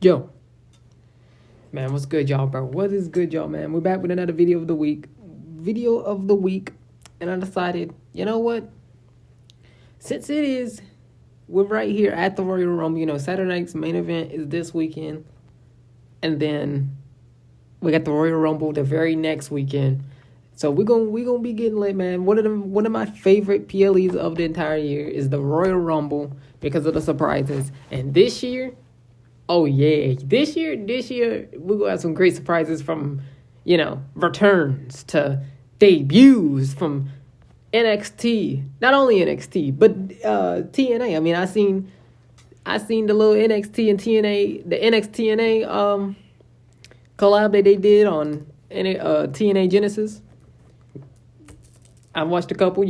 Yo, man, what's good, y'all, bro? What is good, y'all, man? We're back with another video of the week. And I decided, you know what? Since we're right here at the Royal Rumble. Saturday night's main event is this weekend, and then we got the Royal Rumble the very next weekend. So we're gonna be getting lit, man. One of my favorite PLEs of the entire year is the Royal Rumble because of the surprises. And this year, oh yeah, this year we're gonna have some great surprises from, returns to debuts from NXT. Not only NXT, but TNA. I mean, I seen the little NXT and TNA, the NXT collab that they did on TNA Genesis. I watched a couple,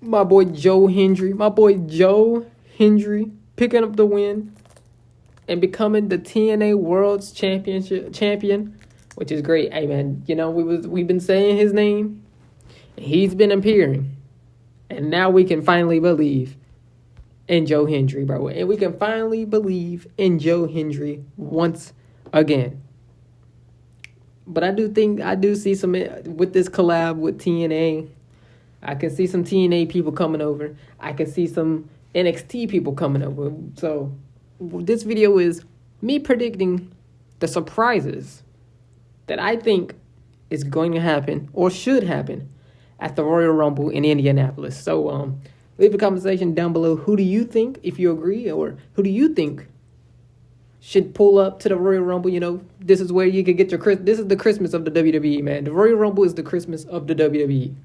My boy Joe Hendry picking up the win and becoming the TNA World's champion, which is great. Hey man, we've been saying his name. He's been appearing. And now we can finally believe in Joe Hendry, bro. And we can finally believe in Joe Hendry once again. But I do see some, with this collab with TNA, I can see some TNA people coming over. I can see some NXT people coming over. So this video is me predicting the surprises that I think is going to happen or should happen at the Royal Rumble in Indianapolis. So leave a conversation down below. Who do you think, if you agree, or who do you think should pull up to the Royal Rumble? This is where you can get this is the Christmas of the WWE, man. The Royal Rumble is the Christmas of the WWE.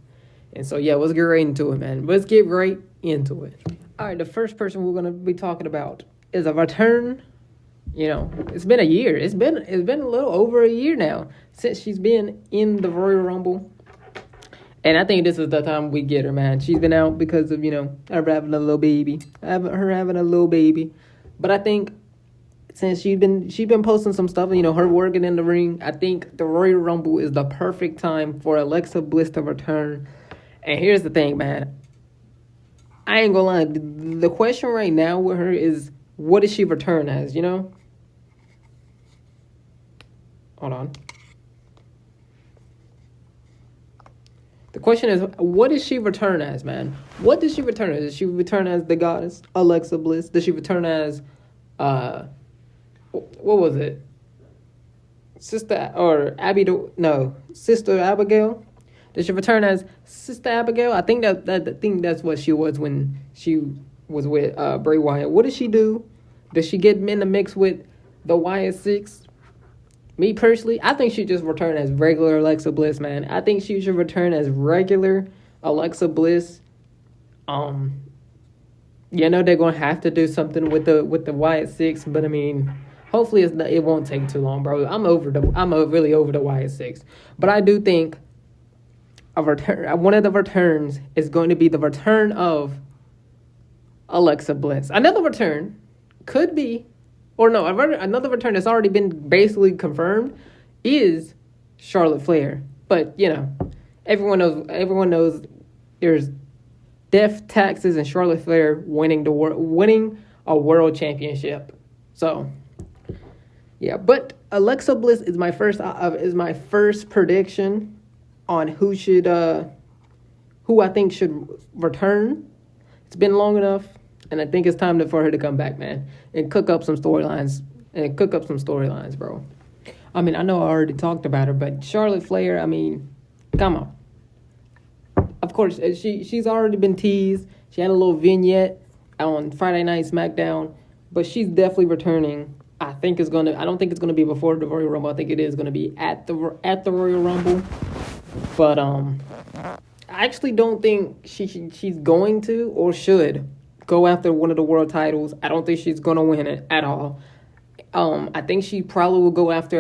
And so, yeah, let's get right into it, man. Let's get right into it. All right, the first person we're going to be talking about is a return. It's been a year. It's been a little over a year now since she's been in the Royal Rumble. And I think this is the time we get her, man. She's been out because of, her having a little baby. But I think since she's been posting some stuff, her working in the ring, I think the Royal Rumble is the perfect time for Alexa Bliss to return. And here's the thing, man. I ain't gonna lie. The question right now with her is, what does she return as, Hold on. The question is, what does she return as, man? What does she return as? Does she return as the goddess, Alexa Bliss? Does she return as, what was it? Sister Abigail? Does she return as Sister Abigail? I think that's what she was when she was with Bray Wyatt. What does she do? Does she get in the mix with the Wyatt Six? Me personally, I think she just return as regular Alexa Bliss, man. I think she should return as regular Alexa Bliss. They're gonna have to do something with the Wyatt Six, but I mean, hopefully it won't take too long, bro. I'm really over the Wyatt Six, but I do think one of the returns is going to be the return of Alexa Bliss. Another return could be, another return that's already been basically confirmed is Charlotte Flair. But everyone knows there's death, taxes, and Charlotte Flair winning a world championship. So yeah, but Alexa Bliss is my first prediction on who I think should return. It's been long enough, and I think it's time for her to come back, man, and cook up some storylines, bro. I mean, I know I already talked about her, but Charlotte Flair, I mean, come on. Of course, she's already been teased. She had a little vignette on Friday Night SmackDown, but she's definitely returning. I don't think it's gonna be before the Royal Rumble. I think it is gonna be at the Royal Rumble. But I actually don't think she's going to or should go after one of the world titles. I don't think she's going to win it at all. I think she probably will go after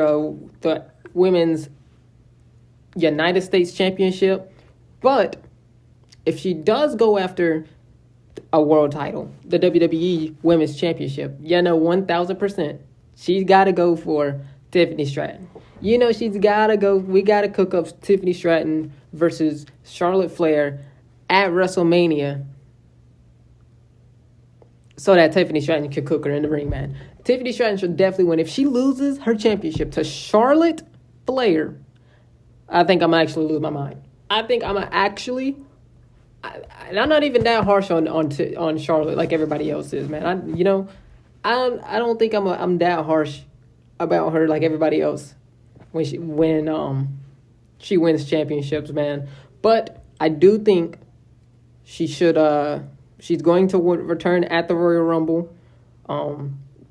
the Women's United States Championship. But if she does go after a world title, the WWE Women's Championship, 1,000%, she's got to go for Tiffany Stratton. She's got to go. We got to cook up Tiffany Stratton versus Charlotte Flair at WrestleMania so that Tiffany Stratton could cook her in the ring, man. Tiffany Stratton should definitely win. If she loses her championship to Charlotte Flair, I think I'm gonna actually lose my mind. I think I'm gonna actually, and I'm not even that harsh on Charlotte like everybody else is, man. I don't think I'm that harsh about her like everybody else when she wins championships, man. But I do think she's going to return at the Royal Rumble.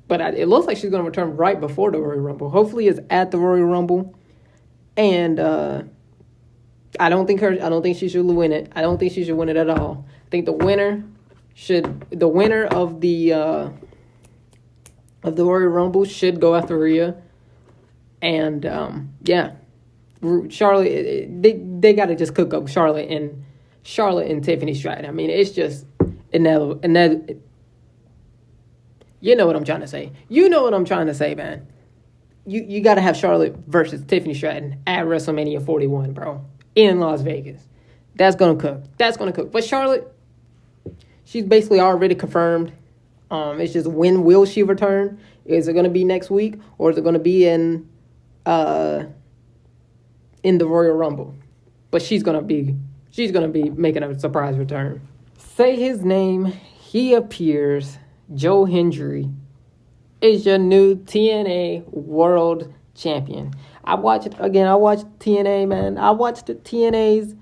But it looks like she's going to return right before the Royal Rumble. Hopefully, it's at the Royal Rumble, and I don't think she should win it. I don't think she should win it at all. I think the winner of the Royal Rumble should go after Rhea, and Charlotte. They got to just cook up Charlotte and Tiffany Stratton. I mean, it's just inevitable. You know what I'm trying to say. You know what I'm trying to say, man. You got to have Charlotte versus Tiffany Stratton at WrestleMania 41, bro, in Las Vegas. That's gonna cook. But Charlotte, she's basically already confirmed. It's just when will she return? Is it gonna be next week or is it gonna be in the Royal Rumble? But she's gonna be making a surprise return. Say his name. He appears. Joe Hendry is your new TNA World Champion. I watched TNA, man. I watched TNA's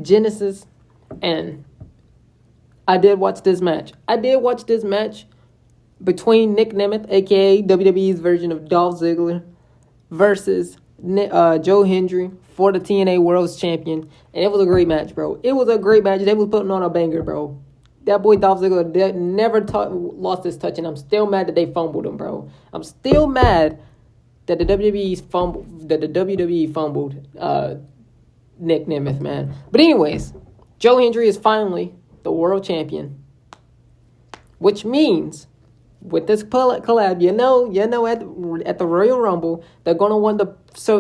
Genesis, and I did watch this match. Between Nick Nemeth, a.k.a. WWE's version of Dolph Ziggler, versus Joe Hendry for the TNA World Champion. And it was a great match, bro. It was a great match. They was putting on a banger, bro. That boy Dolph Ziggler never lost his touch, and I'm still mad that they fumbled him, bro. I'm still mad that the WWE fumbled Nick Nemeth, man. But anyways, Joe Hendry is finally the world champion, which means with this collab, you know, at the Royal Rumble, they're gonna want to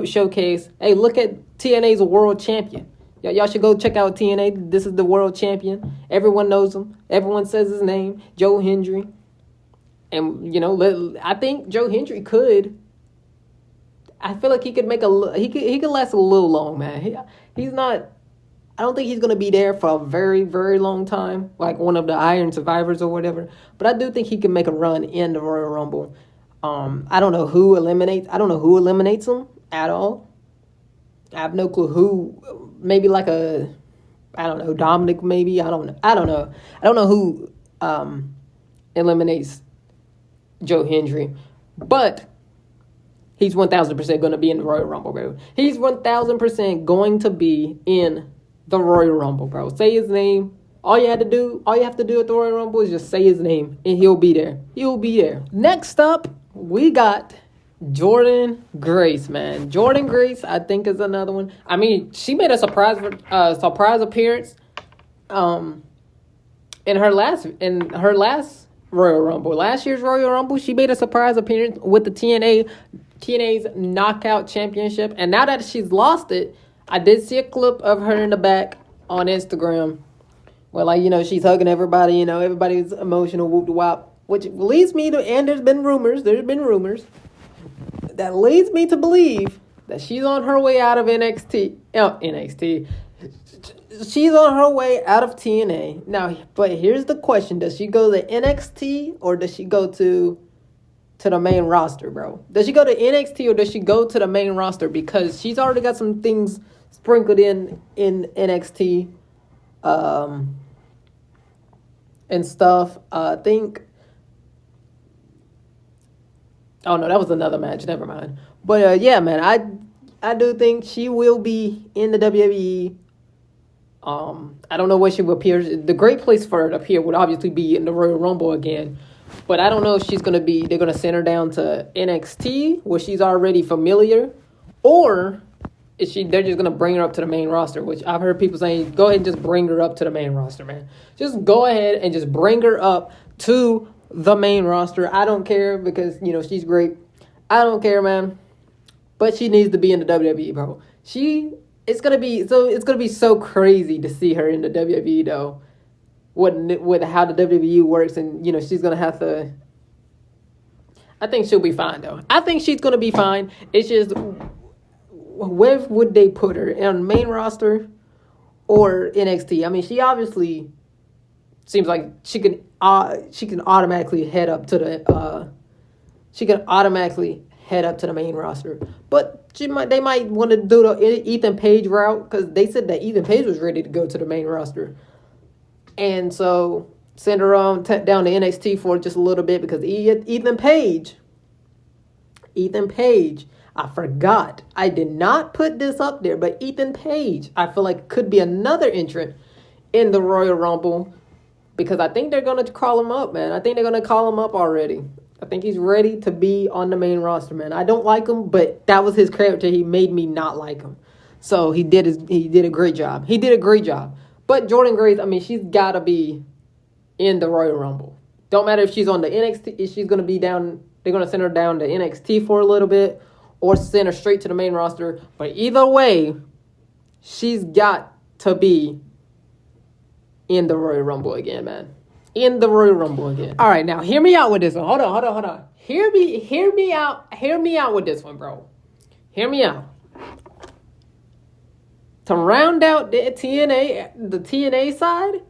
showcase. Hey, look at TNA's world champion. Y'all should go check out TNA. This is the world champion. Everyone knows him. Everyone says his name, Joe Hendry. And I think Joe Hendry could. I feel like he could he could last a little long, man. He's not. I don't think he's gonna be there for a very, very long time, like one of the Iron Survivors or whatever. But I do think he can make a run in the Royal Rumble. I don't know who eliminates him at all. I have no clue who. Maybe like Dominic. Maybe I don't know. I don't know who eliminates Joe Hendry, but he's 1,000% going to be in the Royal Rumble, bro. He's 1,000% going to be in the Royal Rumble, bro. Say his name. All you have to do at the Royal Rumble is just say his name, and he'll be there. Next up, we got Jordynne Grace, man. Jordynne Grace, I think, is another one. I mean, she made a surprise appearance in her last Royal Rumble. Last year's Royal Rumble, she made a surprise appearance with the TNA's Knockout Championship. And now that she's lost it, I did see a clip of her in the back on Instagram where, she's hugging everybody, everybody's emotional, whoop-de-wop, which leads me to, and there's been rumors that leads me to believe that she's on her way out of NXT. She's on her way out of TNA. Now, but here's the question. Does she go to NXT or does she go to the main roster, bro? Does she go to NXT or does she go to the main roster? Because she's already got some things sprinkled in NXT and stuff. I think... Oh, no, that was another match. Never mind. But, yeah, man, I do think she will be in the WWE. I don't know where she will appear. The great place for her to appear would obviously be in the Royal Rumble again. But I don't know if they're going to send her down to NXT, where she's already familiar, or they're just going to bring her up to the main roster, which I've heard people saying, go ahead and just bring her up to the main roster, man. Just go ahead and just bring her up to the main roster. I don't care because, she's great. I don't care, man. But she needs to be in the WWE, bro. It's gonna be so crazy to see her in the WWE, though. what how the WWE works, and she's gonna have to. I think she'll be fine though. I think she's gonna be fine. It's just where would they put her, on the main roster or NXT? I mean, she obviously seems like she can automatically head up to the main roster, but they might want to do the Ethan Page route, because they said that Ethan Page was ready to go to the main roster, and so send her on down to NXT for just a little bit, because Ethan Page, I forgot, I did not put this up there, but Ethan Page, I feel like could be another entrant in the Royal Rumble, because I think they're going to call him up, man. I think they're going to call him up already. I think he's ready to be on the main roster, man. I don't like him, but that was his character. He made me not like him. So he did a great job. He did a great job. But Jordynne Grace, I mean, she's got to be in the Royal Rumble. Don't matter if she's on the NXT, if she's going to be down, they're going to send her down to NXT for a little bit, or send her straight to the main roster. But either way, she's got to be in the Royal Rumble again, man. In the Royal Rumble again. All right, now hear me out with this one. Hold on. Hear me out with this one, bro. Hear me out. To round out the TNA side,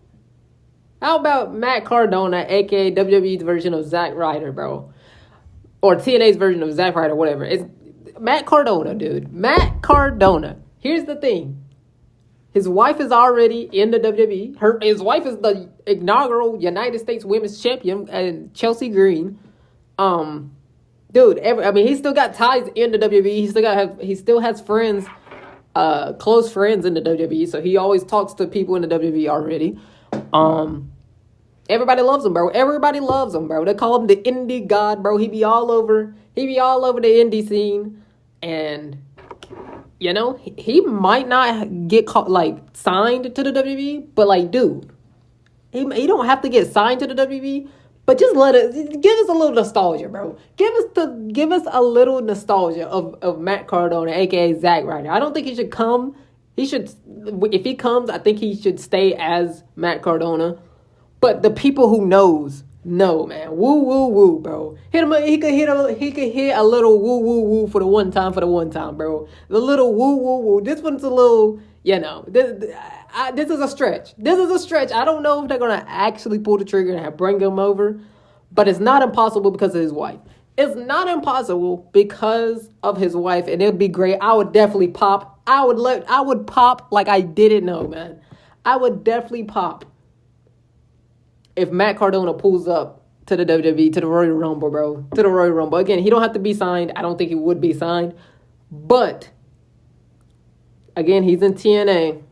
how about Matt Cardona, aka WWE's version of Zack Ryder, bro? Or TNA's version of Zack Ryder, whatever. It's Matt Cardona, dude. Matt Cardona. Here's the thing. His wife is already in the WWE. His wife is the inaugural United States Women's Champion, and Chelsea Green. Dude, he still got ties in the WWE. He still has friends, close friends in the WWE. So he always talks to people in the WWE already. Everybody loves him, bro. They call him the indie god, bro. He be all over the indie scene, and he might not get signed to the WWE, but dude, he don't have to get signed to the WWE, but just give us a little nostalgia, bro. Give us a little nostalgia of Matt Cardona, aka Zack Ryder. I don't think he should come. If he comes, I think he should stay as Matt Cardona. But the people who know, man. Woo woo woo, bro. He could hit a little woo woo woo for the one time, bro. The little woo woo woo. This one's a little, this is a stretch. I don't know if they're gonna actually pull the trigger and bring him over, but it's not impossible because of his wife. It's not impossible because of his wife, and it'd be great. I would definitely pop. I would pop like I didn't know, man. I would definitely pop if Matt Cardona pulls up to the WWE, to the Royal Rumble, bro. To the Royal Rumble. Again, he don't have to be signed. I don't think he would be signed. But, again, he's in TNA.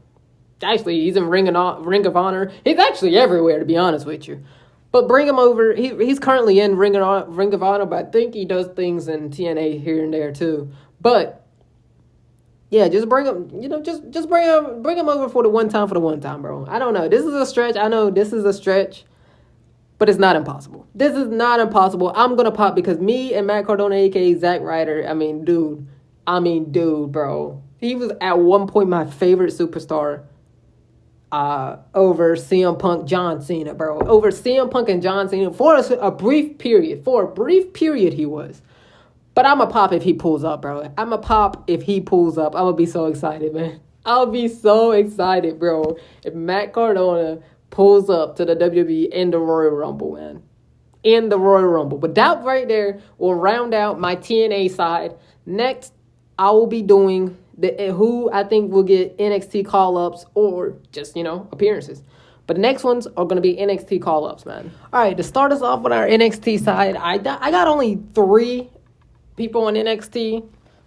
Actually, he's in Ring of Honor. He's actually everywhere, to be honest with you. But bring him over. He's currently in Ring of Honor, but I think he does things in TNA here and there, too. But, yeah, just bring him, just bring him over for the one time, bro. I don't know. This is a stretch. I know this is a stretch. But it's not impossible. This is not impossible. I'm going to pop because me and Matt Cardona, a.k.a. Zack Ryder, dude, bro. He was at one point my favorite superstar over CM Punk, John Cena, bro. Over CM Punk and John Cena for a brief period. He was. But I'm going to pop if he pulls up, bro. I'm going to be so excited, man. I'll be so excited, bro. If Matt Cardona pulls up to the WWE in the Royal Rumble, man. In the Royal Rumble. But that right there will round out my TNA side. Next, I will be doing who I think will get NXT call-ups or just, appearances. But the next ones are going to be NXT call-ups, man. All right, to start us off with our NXT side, I got only 3 people on NXT.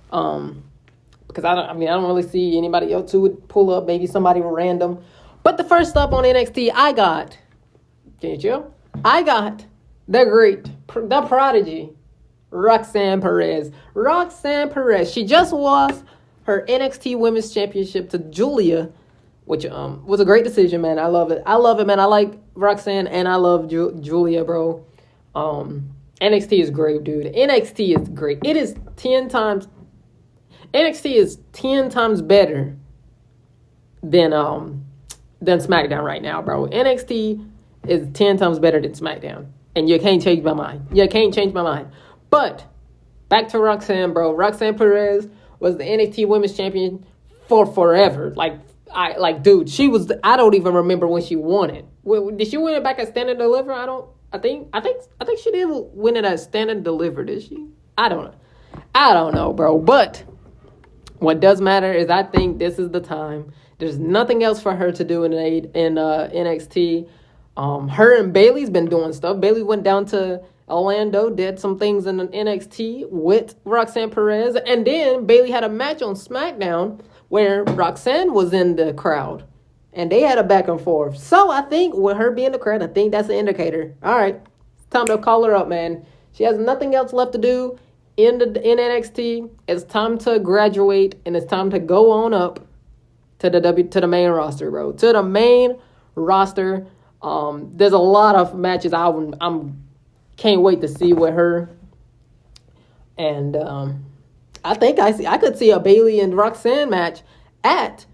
Because I don't really see anybody else who would pull up. Maybe somebody random. But the first up on NXT, I got the prodigy, Roxanne Perez. She just lost her NXT Women's Championship to Julia, which was a great decision, man. I love it, man. I like Roxanne and I love Julia, bro. NXT is great, dude. NXT is great. It is 10 times. NXT is 10 times better than SmackDown right now, bro. NXT is 10 times better than SmackDown. And you can't change my mind. You can't change my mind. But back to Roxanne, bro. Roxanne Perez was the NXT Women's Champion for forever. Dude, she was. I don't even remember when she won it. Did she win it back at Stand and Deliver? I think she did win it at Stand and Deliver. Did she? I don't know, bro. But what does matter is I think this is the time. There's nothing else for her to do in NXT. Her and Bayley's been doing stuff. Bayley went down to Orlando, did some things in NXT with Roxanne Perez, and then Bayley had a match on SmackDown where Roxanne was in the crowd, and they had a back and forth. So I think with her being in the crowd, I think that's an indicator. All right, it's time to call her up, man. She has nothing else left to do in NXT. It's time to graduate, and it's time to go on up to the main roster, bro. To the main roster. There's a lot of matches I'm can't wait to see with her, and I think I could see a Bayley and Roxanne match at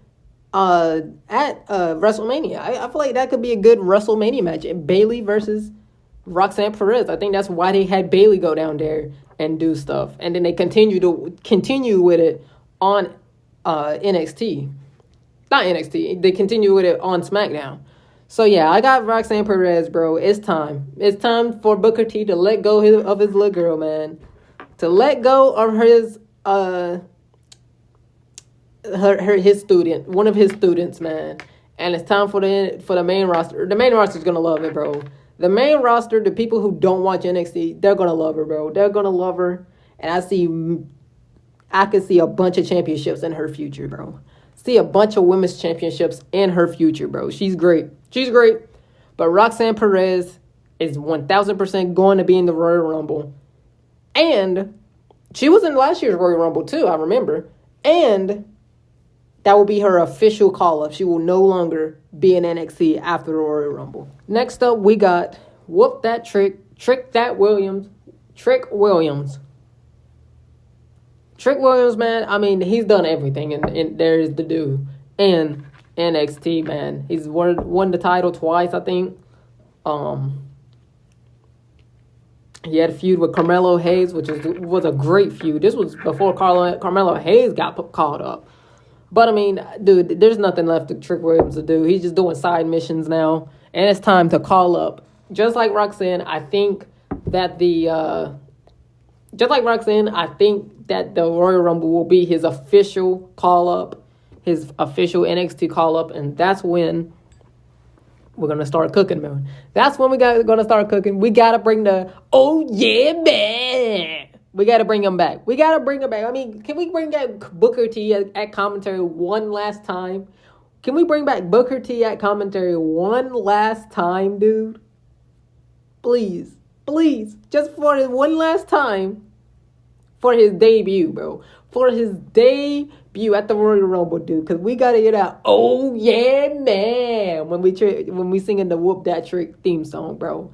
WrestleMania. I feel like that could be a good WrestleMania match. Bayley versus Roxanne Perez. I think that's why they had Bayley go down there and do stuff, and then they continue with it on NXT. Not NXT. They continue with it on SmackDown. So, yeah, I got Roxanne Perez, bro. It's time. It's time for Booker T to let go of his little girl, man. To let go of his student, one of his students, man. And it's time for the main roster. The main roster is going to love it, bro. The main roster, the people who don't watch NXT, they're going to love her, bro. They're going to love her. And I could see a bunch of championships in her future, bro. See a bunch of women's championships in her future, bro. She's great. But Roxanne Perez is 1,000% going to be in the Royal Rumble. And she was in last year's Royal Rumble, too, I remember. And that will be her official call-up. She will no longer be in NXT after the Royal Rumble. Next up, we got Whoop That Trick Williams. Trick Williams, man, I mean, he's done everything, and there is to do in NXT, man. He's won the title twice, I think. He had a feud with Carmelo Hayes, which was a great feud. This was before Carmelo Hayes got called up. But, I mean, dude, there's nothing left for Trick Williams to do. He's just doing side missions now, and it's time to call up. Just like Roxanne, I think that the Royal Rumble will be his official call-up, his official NXT call-up, and that's when we're going to start cooking, man. That's when going to start cooking. We got to bring oh, yeah, man. We got to bring him back. I mean, can we bring back Booker T at commentary one last time? Can we bring back Booker T at commentary one last time, dude? Please, just for one last time. For his debut, bro. For his debut at the Royal Rumble, dude. Because we got to hear that, oh, yeah, man, when we singing the Whoop That Trick theme song, bro.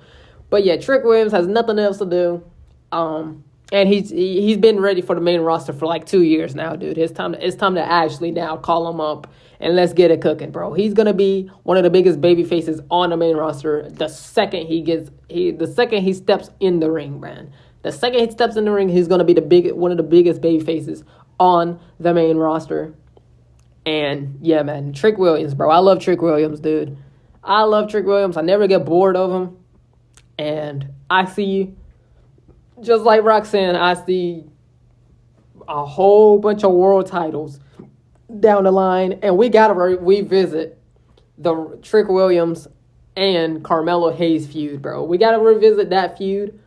But, yeah, Trick Williams has nothing else to do. And he's been ready for the main roster for like 2 years now, dude. It's time to actually now call him up and let's get it cooking, bro. He's going to be one of the biggest baby faces on the main roster the second he steps in the ring, man. The second he steps in the ring, he's going to be one of the biggest baby faces on the main roster. And, yeah, man, Trick Williams, bro. I love Trick Williams, dude. I love Trick Williams. I never get bored of him. And I see, just like Roxanne, I see a whole bunch of world titles down the line. And we got to revisit the Trick Williams and Carmelo Hayes feud, bro. We got to revisit that feud.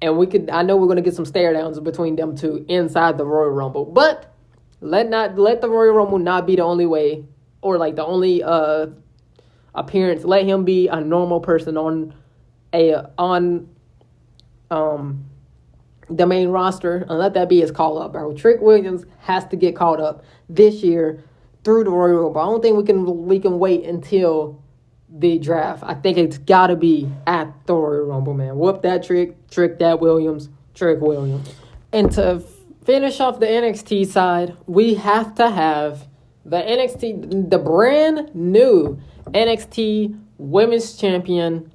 And I know we're going to get some stare downs between them two inside the Royal Rumble. But let the Royal Rumble not be the only way or like the only appearance. Let him be a normal person on the main roster and let that be his call up, bro. Trick Williams has to get called up this year through the Royal Rumble. I don't think we can wait until the draft. I think it's got to be at the Royal Rumble, man. Whoop that Trick that Williams, Trick Williams. And to finish off the NXT side, we have to have the brand new NXT women's champion,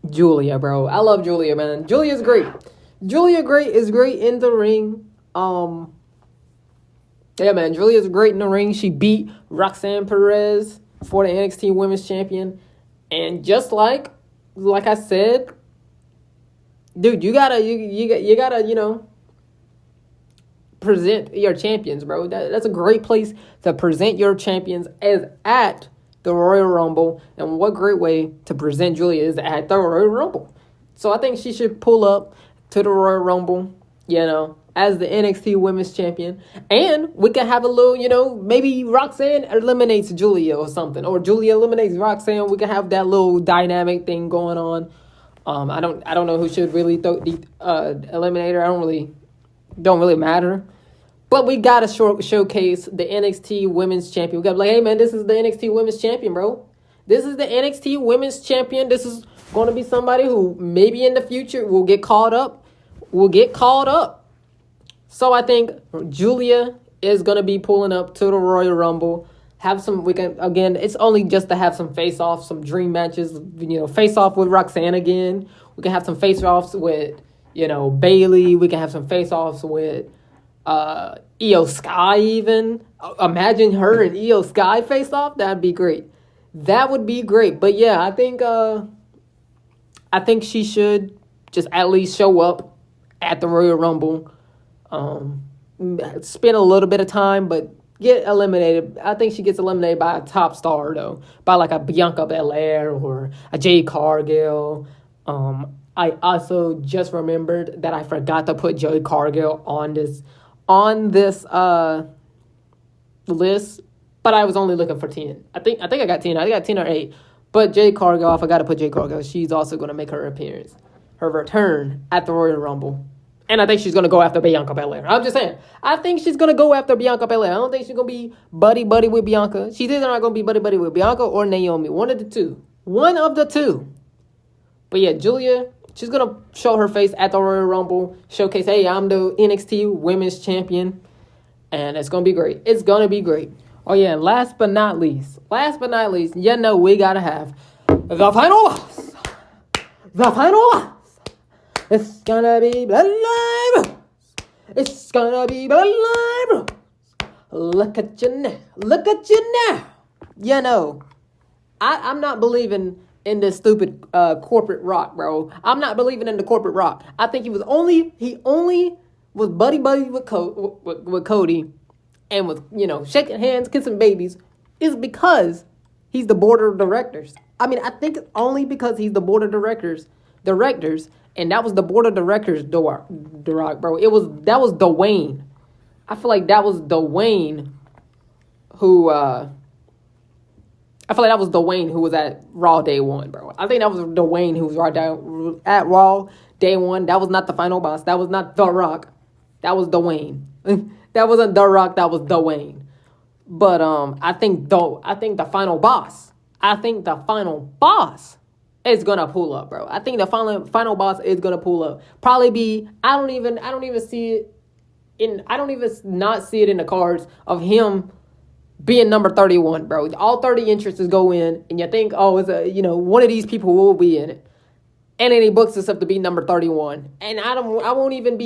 Julia, bro. I love Julia, man. Julia's great. Julia is great in the ring. Yeah, man. Julia's great in the ring. She beat Roxanne Perez for the NXT Women's Champion. And just like I said, dude, you gotta, present your champions, bro. That's a great place to present your champions as at the Royal Rumble. And what great way to present Julia is at the Royal Rumble. So I think she should pull up to the Royal Rumble, as the NXT Women's Champion. And we can have a little, maybe Roxanne eliminates Julia or something. Or Julia eliminates Roxanne. We can have that little dynamic thing going on. I don't know who should really eliminate her. Don't really matter. But we gotta showcase the NXT Women's Champion. We gotta be like, hey man, this is the NXT Women's Champion, bro. This is the NXT Women's Champion. This is gonna be somebody who maybe in the future will get called up. So I think Julia is gonna be pulling up to the Royal Rumble. It's only just to have some face-offs, some dream matches, face-off with Roxanne again. We can have some face-offs with, Bayley. We can have some face-offs with Io Sky even. Imagine her and Io Sky face-off. That'd be great. That would be great. But yeah, I think she should just at least show up at the Royal Rumble. Spend a little bit of time, but get eliminated. I think she gets eliminated by a top star, though. By like a Bianca Belair or a Jade Cargill. I also just remembered that I forgot to put Jade Cargill on this list, but I was only looking for 10. I think I got 10. I got 10 or 8. But Jade Cargill, I forgot to put Jade Cargill. She's also going to make her return at the Royal Rumble. And I think she's going to go after Bianca Belair. I'm just saying. I think she's going to go after Bianca Belair. I don't think she's going to be buddy-buddy with Bianca. She's either not going to be buddy-buddy with Bianca or Naomi. One of the two. But yeah, Julia, she's going to show her face at the Royal Rumble. Showcase, hey, I'm the NXT Women's Champion. And it's going to be great. It's going to be great. Oh yeah, and last but not least, we got to have the final boss. The final boss. It's gonna be Bloodline. It's gonna be Bloodline. Look at you now. I'm not believing in this stupid corporate Rock, bro. I'm not believing in the corporate Rock. I think he only was buddy with Cody, and was shaking hands, kissing babies, is because he's the board of directors. I mean, I think only because he's the board of directors. And that was the board of directors, The Rock, bro. That was Dwayne. I feel like that was Dwayne who was at Raw Day 1, bro. I think that was Dwayne who was at Raw Day 1. That was not the final boss. That was not The Rock. That was Dwayne. That wasn't The Rock. That was Dwayne. But I think the final boss is gonna pull up, bro. I think the final boss is gonna pull up. Probably be. I don't even see it in. I don't even not see it in the cards of him being number 31, bro. All 30 entrances go in, and you think, oh, it's one of these people will be in it, and then he books himself to be number 31, and I won't even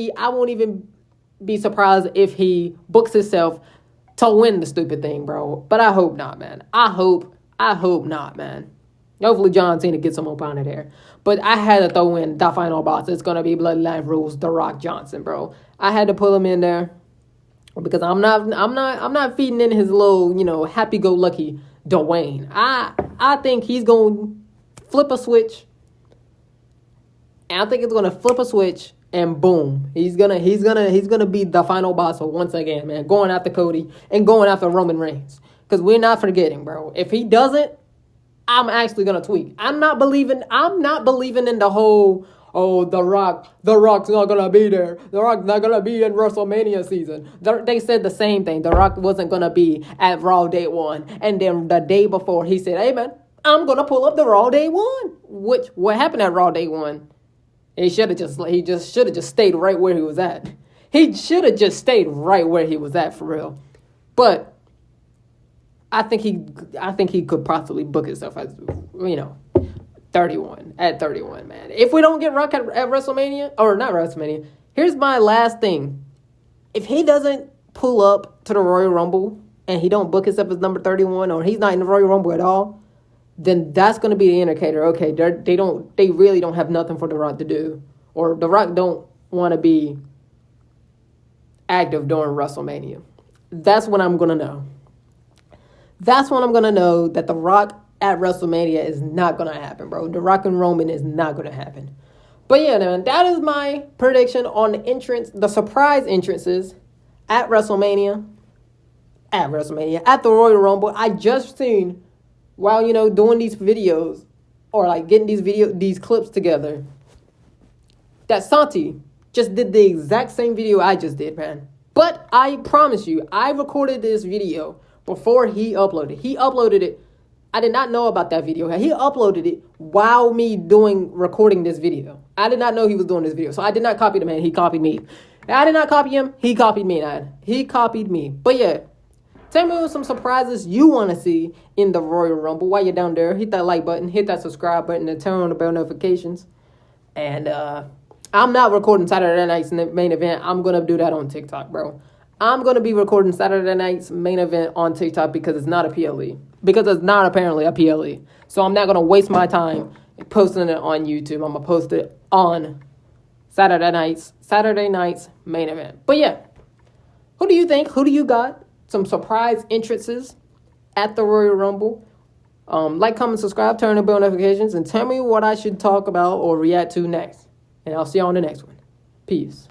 be surprised if he books himself to win the stupid thing, bro. But I hope not, man. I hope not, man. Hopefully John Cena gets him up out of there. But I had to throw in the final boss. It's going to be Bloodline Rules, The Rock Johnson, bro. I had to pull him in there because I'm not feeding in his little, happy-go-lucky Dwayne. I think he's going to flip a switch. And I think it's going to flip a switch and boom. He's going to be the final boss once again, man. Going after Cody and going after Roman Reigns. Because we're not forgetting, bro. If he doesn't, I'm actually gonna tweak. I'm not believing in the whole, The Rock's not gonna be there. The Rock's not gonna be in WrestleMania season. They said the same thing. The Rock wasn't gonna be at Raw Day 1. And then the day before he said, hey man, I'm gonna pull up the Raw Day 1. What happened at Raw Day 1? He should have just stayed right where he was at. He should have just stayed right where he was at for real. But I think he could possibly book himself as, 31 at 31, man. If we don't get Rock at WrestleMania, or not WrestleMania, here's my last thing. If he doesn't pull up to the Royal Rumble and he don't book himself as number 31, or he's not in the Royal Rumble at all, then that's going to be the indicator. Okay, they really don't have nothing for The Rock to do, or The Rock don't want to be active during WrestleMania. That's when I'm going to know. That's when I'm going to know that The Rock at WrestleMania is not going to happen, bro. The Rock and Roman is not going to happen. But yeah, man, that is my prediction on the surprise entrances at WrestleMania. At the Royal Rumble. I just seen, while, doing these videos, or like getting these clips together, that Santi just did the exact same video I just did, man. But I promise you, I recorded this video before he uploaded. He uploaded it. I did not know about that video. He uploaded it while recording this video. I did not know he was doing this video. So I did not copy the man. He copied me. I did not copy him. He copied me, man. He copied me. But yeah, tell me some surprises you want to see in the Royal Rumble. While you're down there, hit that like button, hit that subscribe button, and turn on the bell notifications. And I'm not recording Saturday night's main event. I'm going to do that on TikTok, bro. I'm going to be recording Saturday night's main event on TikTok because it's not a PLE. Because it's not apparently a PLE. So I'm not going to waste my time posting it on YouTube. I'm going to post it on Saturday night's main event. But yeah, who do you think? Who do you got? Some surprise entrances at the Royal Rumble. Like, comment, subscribe, turn on bell notifications, and tell me what I should talk about or react to next. And I'll see you on the next one. Peace.